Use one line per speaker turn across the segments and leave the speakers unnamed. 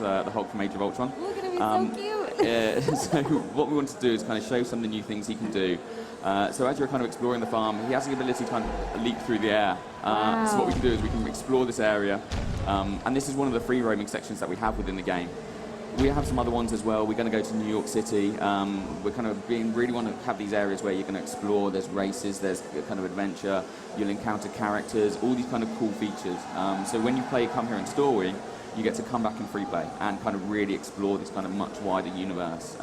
as the Hulk from Age of Ultron.
Look at him, he's so cute.
So what we want to do is kind of show some of the new things he can do. So as you're kind of exploring the farm, he has the ability to kind of leap through the air.
Wow.
So what we can do is we can explore this area. And this is one of the free roaming sections that we have within the game. We have some other ones as well. We're going to go to New York City. We're kind of really want to have these areas where you're going to explore. There's races, there's kind of adventure. You'll encounter characters, all these kind of cool features. So when you play Come Here and Story, you get to come back in free play and kind of really explore this kind of much wider universe.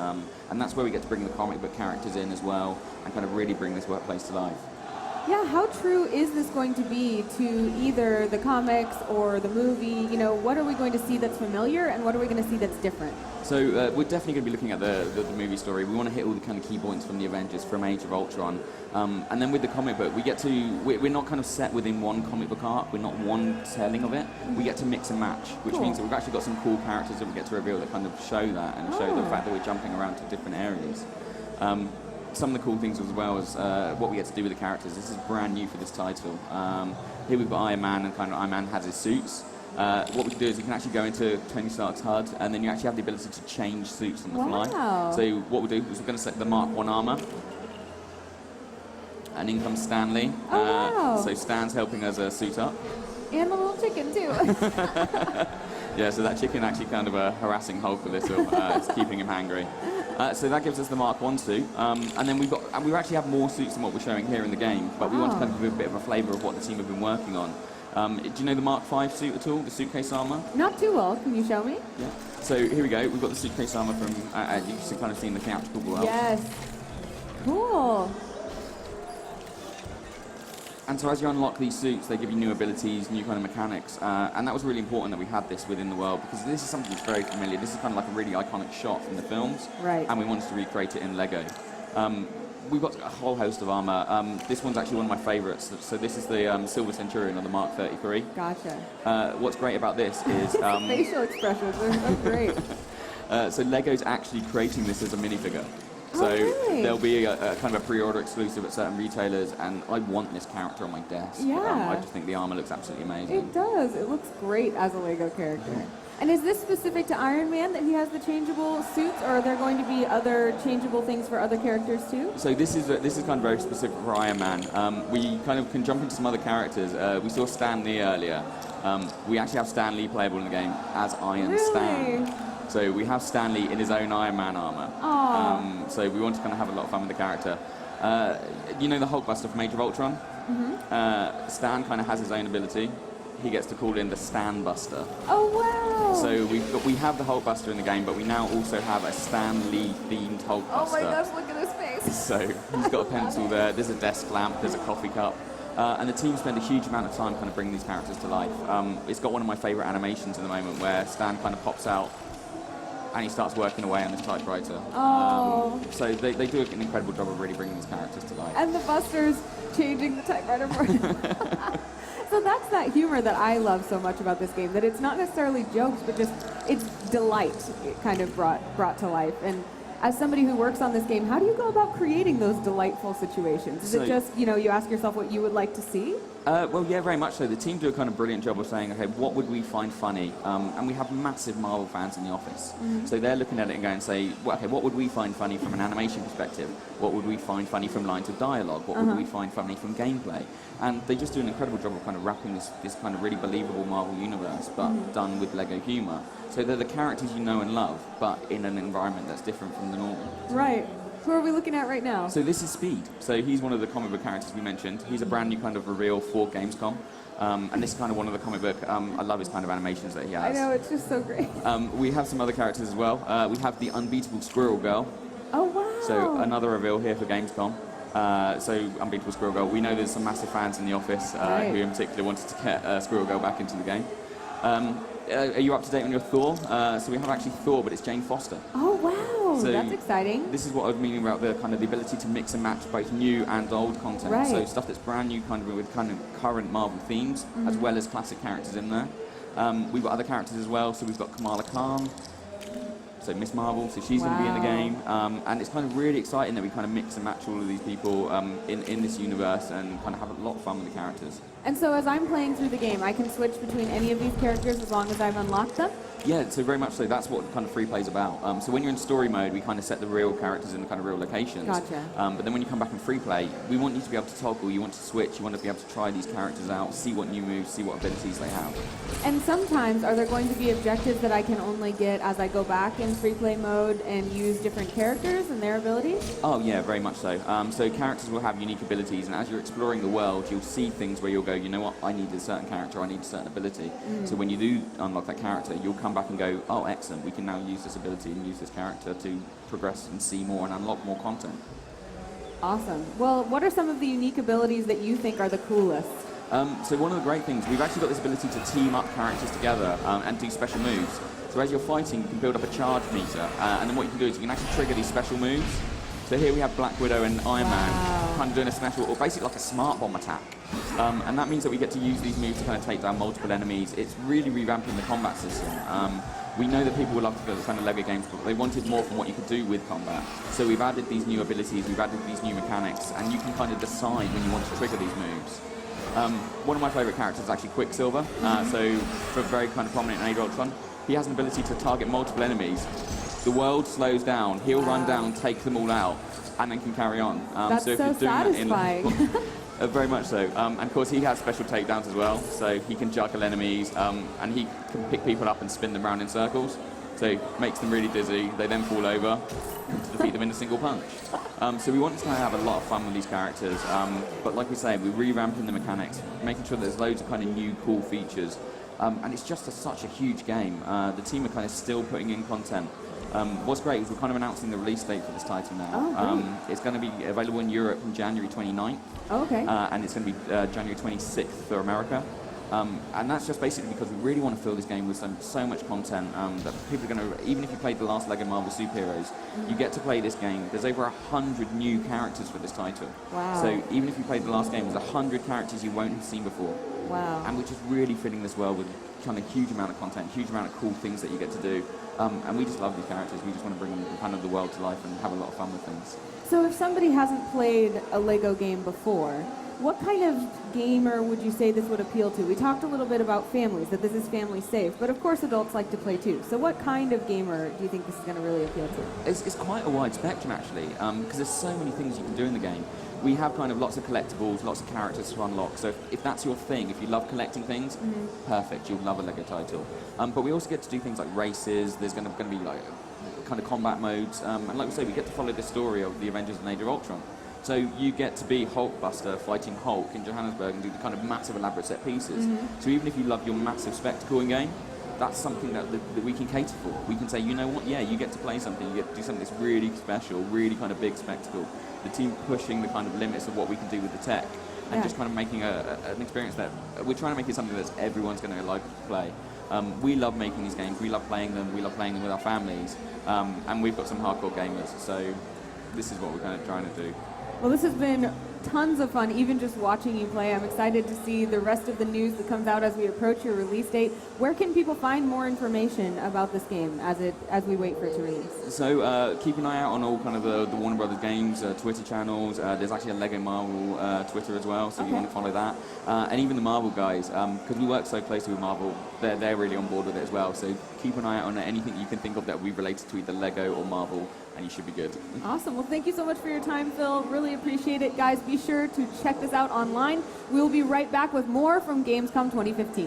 And that's where we get to bring the comic book characters in as well and kind of really bring this workplace to life.
Yeah, how true is this going to be to either the comics or the movie? You know, what are we going to see that's familiar and what are we going to see that's different?
So we're definitely going to be looking at the movie story. We want to hit all the kind of key points from the Avengers, from Age of Ultron. And then with the comic book, we're not kind of set within one comic book arc. We're not one telling of it. We get to mix and match, which means that we've actually got some cool characters that we get to reveal that kind of show that and show the fact that we're jumping around to different areas. Some of the cool things as well is what we get to do with the characters. This is brand new for this title. Here we've got Iron Man, and kind of Iron Man has his suits. What we can do is you can actually go into Tony Stark's HUD, and then you actually have the ability to change suits on the fly. So what we'll do is we're going to select the Mark 1 armor, and in comes Stanley. So Stan's helping us suit up.
And the little chicken too.
Yeah, so that chicken actually kind of harassing Hulk a little. It's keeping him hangry. So that gives us the Mark 1 suit, and then we actually have more suits than what we're showing here in the game, but we want to kind of give a bit of a flavour of what the team have been working on. Do you know the Mark 5 suit at all, the suitcase armour?
Not too well, can you show me?
Yeah. So here we go, we've got the suitcase armour from, you've kind of seen the theatrical world.
Yes. Cool.
And so as you unlock these suits, they give you new abilities, new kind of mechanics, and that was really important that we had this within the world, because this is something that's very familiar. This is kind of like a really iconic shot from the films, and we wanted to recreate it in Lego. We've got a whole host of armour. This one's actually one of my favourites. So this is the Silver Centurion, or the Mark 33.
Gotcha.
What's great about this is...
facial expressions are so great.
So Lego's actually creating this as a minifigure. So there'll be a kind of a pre-order exclusive at certain retailers, and I want this character on my desk.
Yeah.
I just think the armor looks absolutely amazing.
It does. It looks great as a Lego character. And is this specific to Iron Man, that he has the changeable suits, or are there going to be other changeable things for other characters too?
So this is kind of very specific for Iron Man. We kind of can jump into some other characters. We saw Stan Lee earlier. We actually have Stan Lee playable in the game as Iron Stan. So we have Stan Lee in his own Iron Man armor. So we want to kind of have a lot of fun with the character. You know the Hulkbuster from Age of Ultron? Stan kind of has his own ability. He gets to call in the Stan Buster.
Oh wow!
So we have the Hulkbuster in the game, but we now also have a Stan Lee themed Hulkbuster.
Oh my gosh! Look at his face.
So he's got a pencil there. There's a desk lamp. There's a coffee cup. And the team spend a huge amount of time kind of bringing these characters to life. It's got one of my favourite animations at the moment, where Stan kind of pops out and he starts working away on this typewriter. So they do an incredible job of really bringing these characters to life.
And the Buster's changing the typewriter for him. So that's that humor that I love so much about this game, that it's not necessarily jokes, but just it's delight kind of brought to life. And as somebody who works on this game, how do you go about creating those delightful situations? Is it just, you ask yourself what you would like to see?
Well, yeah, very much so. The team do a kind of brilliant job of saying, okay, what would we find funny? And we have massive Marvel fans in the office. So they're looking at it and going, say, well, okay, what would we find funny from an animation perspective? What would we find funny from lines of dialogue? What would we find funny from gameplay? And they just do an incredible job of kind of wrapping this kind of really believable Marvel universe, but done with Lego humor. So they're the characters you know and love, but in an environment that's different from the normal.
Right. Who are we looking at right now?
So this is Speed. So he's one of the comic book characters we mentioned. He's a brand new kind of reveal for Gamescom. And this is kind of one of the comic book, I love his kind of animations that he has.
I know, it's just so great.
We have some other characters as well. We have the unbeatable Squirrel Girl.
Oh, wow.
So another reveal here for Gamescom. So Unbeatable Squirrel Girl. We know there's some massive fans in the office who in particular wanted to get Squirrel Girl back into the game. Are you up to date on your Thor? So we have actually Thor, but it's Jane Foster.
Oh wow,
so
that's exciting.
This is what I was meaning about the kind of the ability to mix and match both new and old content.
Right.
So stuff that's brand new, kind of with kind of current Marvel themes, as well as classic characters in there. We've got other characters as well. So we've got Kamala Khan. So Miss Marvel, so she's going to be in the game, and it's kind of really exciting that we kind of mix and match all of these people in this universe and kind of have a lot of fun with the characters.
And so as I'm playing through the game, I can switch between any of these characters as long as I've unlocked them?
Yeah, so very much so. That's what kind of free play is about. So when you're in story mode, we kind of set the real characters in the kind of real locations.
Gotcha.
But then when you come back in free play, we want you to be able to toggle. You want to switch. You want to be able to try these characters out, see what new moves, see what abilities they have.
And sometimes, are there going to be objectives that I can only get as I go back in free play mode and use different characters and their abilities?
Oh yeah, very much so. So characters will have unique abilities, and as you're exploring the world, you'll see things where you'll go, you know what, I need a certain character, I need a certain ability. So when you do unlock that character, you'll come back and go, oh, excellent, we can now use this ability and use this character to progress and see more and unlock more content.
Awesome. Well, what are some of the unique abilities that you think are the coolest?
So one of the great things, we've actually got this ability to team up characters together and do special moves. So as you're fighting, you can build up a charge meter, and then what you can do is you can actually trigger these special moves. So here we have Black Widow and Iron Man kind of doing a special, or basically like a smart bomb attack. And that means that we get to use these moves to kind of take down multiple enemies. It's really revamping the combat system. We know that people would love to build kind of LEGO games, but they wanted more from what you could do with combat. So we've added these new abilities, we've added these new mechanics, and you can kind of decide when you want to trigger these moves. One of my favourite characters is actually Quicksilver. So for very kind of prominent in Age of Ultron, he has an ability to target multiple enemies. The world slows down, he'll run down, take them all out, and then can carry on.
That's so
if you're doing
satisfying.
That in, very much so. And of course he has special takedowns as well, so he can juggle enemies, and he can pick people up and spin them around in circles. So makes them really dizzy, they then fall over to defeat them in a single punch. So we want to kind of have a lot of fun with these characters, but like we say, we're revamping the mechanics, making sure there's loads of kind of new cool features. And it's just such a huge game. The team are kind of still putting in content. What's great is we're kind of announcing the release date for this title now. It's going to be available in Europe on January 29th.
Okay.
And it's going to be January 26th for America. And that's just basically because we really want to fill this game with so much content that people are going to, even if you played the last LEGO Marvel Superheroes, you get to play this game. There's over 100 new characters for this title.
Wow.
So even if you played the last game, there's 100 characters you won't have seen before.
Wow.
And we're just really filling this world with kind of huge amount of content, huge amount of cool things that you get to do. And we just love these characters. We just want to bring kind of the world to life and have a lot of fun with things.
So if somebody hasn't played a LEGO game before, what kind of gamer would you say this would appeal to? We talked a little bit about families, that this is family safe, but of course adults like to play too. So what kind of gamer do you think this is going to really appeal to?
It's quite a wide spectrum actually, because there's so many things you can do in the game. We have kind of lots of collectibles, lots of characters to unlock, so if that's your thing, if you love collecting things, perfect, you'll love a LEGO title. But we also get to do things like races, there's going to be like kind of combat modes, and like we say, we get to follow the story of the Avengers and Age of Ultron. So you get to be Hulkbuster fighting Hulk in Johannesburg and do the kind of massive elaborate set pieces. So even if you love your massive spectacle in game, that's something that we can cater for. We can say, you know what, yeah, you get to play something, you get to do something that's really special, really kind of big spectacle. The team pushing the kind of limits of what we can do with the tech and just kind of making an experience that we're trying to make it something that everyone's going to like to play. We love making these games, we love playing them with our families, and we've got some hardcore gamers, so this is what we're kind of trying to do.
Well, this has been tons of fun, even just watching you play. I'm excited to see the rest of the news that comes out as we approach your release date. Where can people find more information about this game as we wait for it to release?
So keep an eye out on all kind of the Warner Brothers games, Twitter channels. There's actually a LEGO Marvel Twitter as well, so if you want to follow that. And even the Marvel guys, because we work so closely with Marvel, they're really on board with it as well. So keep an eye out on anything you can think of that will be related to either LEGO or Marvel, and you should be good. Awesome.
Well, thank you so much for your time, Phil. Really appreciate it. Guys, be sure to check this out online. We'll be right back with more from Gamescom 2015.